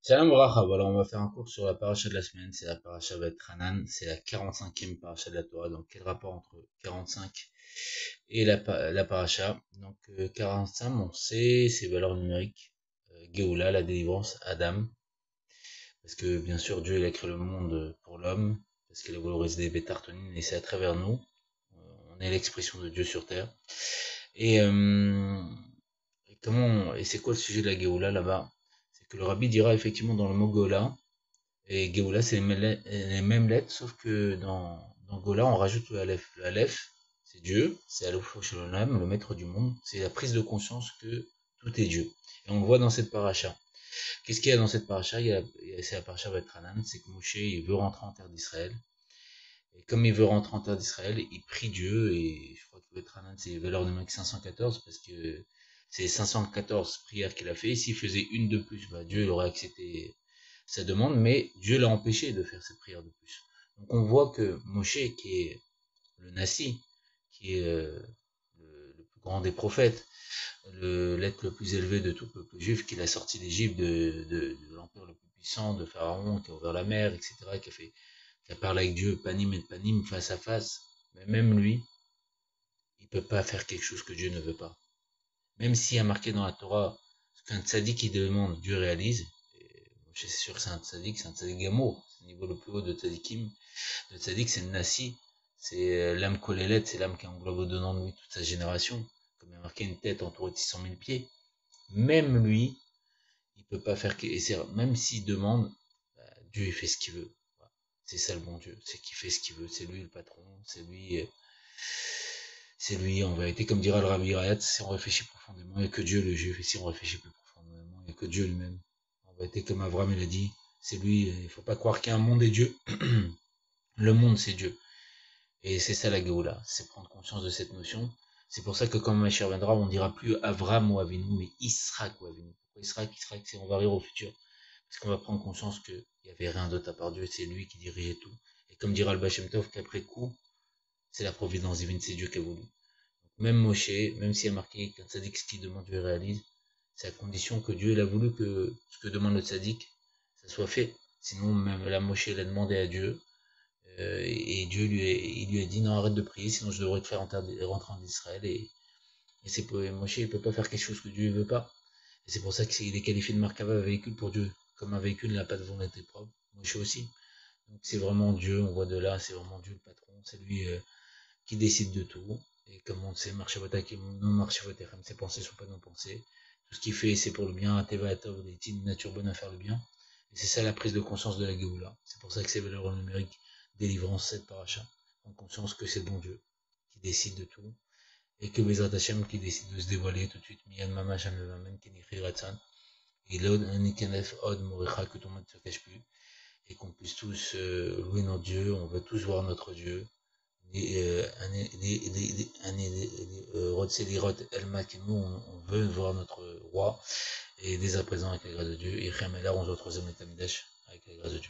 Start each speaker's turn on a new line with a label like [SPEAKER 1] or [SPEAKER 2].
[SPEAKER 1] Shalom Bracha, voilà, on va faire un cours sur la paracha de la semaine, c'est la paracha Beth Hanan, c'est la 45e paracha de la Torah, donc quel rapport entre 45 et la paracha. Donc 45, on sait, c'est valeur numérique, Géoula, la délivrance, Adam, parce que bien sûr Dieu il a créé le monde pour l'homme, parce qu'il a valorisé des bétartonines, et c'est à travers nous, on est l'expression de Dieu sur terre. Et, euh, et c'est quoi le sujet de la Géoula là-bas? C'est que le rabbi dira effectivement dans le mot Géoula, et Géoula, c'est les mêmes lettres, sauf que dans Gola, on rajoute le Aleph. Le Aleph, c'est Dieu, c'est Aleph Shalom, le maître du monde. C'est la prise de conscience que tout est Dieu. Et on le voit dans cette paracha. Qu'est-ce qu'il y a dans cette paracha? C'est la paracha Betranan, c'est que Moshe, il veut rentrer en terre d'Israël. Et comme il veut rentrer en terre d'Israël, il prie Dieu, et je crois que Betranan, c'est valeur numérique 514, parce que c'est 514 prières qu'il a fait. Et s'il faisait une de plus, bah, Dieu il aurait accepté sa demande, mais Dieu l'a empêché de faire cette prière de plus. Donc on voit que Moshe, qui est le Nassi, qui est le plus grand des prophètes, l'être le plus élevé de tout peuple juif, qui l'a sorti d'Égypte, de l'empire le plus puissant, de Pharaon, qui a ouvert la mer, etc., qui a parlé avec Dieu panim et panim, face à face, mais même lui, il peut pas faire quelque chose que Dieu ne veut pas. Même s'il y a marqué dans la Torah ce qu'un tzaddik qui demande, Dieu réalise. Et je suis sûr que c'est un tzaddik gamour. C'est le niveau le plus haut de tzaddikim. Le tzaddik, c'est le nasi. C'est l'âme kolélet, c'est l'âme qui englobe au-dedans de lui toute sa génération. Comme il y a marqué une tête entourée de 600 000 pieds. Même lui, il peut pas faire, même s'il demande, bah, Dieu il fait ce qu'il veut. Voilà. C'est ça le bon Dieu, c'est qu'il fait ce qu'il veut, c'est lui le patron, c'est lui, en vérité, comme dira le Rabbi Rayat, si on réfléchit profondément, il n'y a que Dieu le juif, et si on réfléchit plus profondément, il n'y a que Dieu lui-même. En vérité, comme Avram il a dit, c'est lui, il ne faut pas croire qu'il y a un monde et Dieu. Le monde, c'est Dieu. Et c'est ça la Géoula, c'est prendre conscience de cette notion. C'est pour ça que quand Mashiach viendra, on dira plus Avram ou Avinu, mais Israq ou Avinu. Pourquoi Israq, c'est on va rire au futur. Parce qu'on va prendre conscience qu'il n'y avait rien d'autre à part Dieu, c'est lui qui dirigeait tout. Et comme dira le Bachem Tov, qu'après coup, c'est la providence divine, c'est Dieu qui a voulu. Même Moshe, même s'il y a marqué qu'un tzaddik ce qu'il demande, Dieu réalise, c'est à condition que Dieu il a voulu que ce que demande le tzaddik, ça soit fait. Sinon, même la Moshe, il a demandé à Dieu, et Dieu il lui a dit non, arrête de prier, sinon je devrais te faire rentrer en Israël. Et c'est pour Moshe, il peut pas faire quelque chose que Dieu ne veut pas. Et c'est pour ça qu'il est qualifié de Markava, véhicule pour Dieu. Comme un véhicule n'a pas de volonté propre, Moshe aussi. Donc c'est vraiment Dieu, on voit de là, c'est vraiment Dieu le patron, c'est lui qui décide de tout. Et comme on sait, non ses pensées sont pas nos pensées. Tout ce qu'il fait, c'est pour le bien. Teva Atov, il est une nature bonne à faire le bien. Et c'est ça la prise de conscience de la Géoula. C'est pour ça que c'est valeur numérique, délivrance, cette paracha. Prendre conscience que c'est le bon Dieu qui décide de tout. Et que Bezrat Hashem qui décide de se dévoiler tout de suite. Miyan Mamash Amevamen, Kenichi Ratsan. Et l'Od, Nikenef Od Moricha, que ton monde ne se cache plus. Et qu'on puisse tous louer notre Dieu. On veut tous voir notre Dieu. On veut voir notre roi, et dès à présent avec la grâce de Dieu, et on se retrouve avec la grâce de Dieu.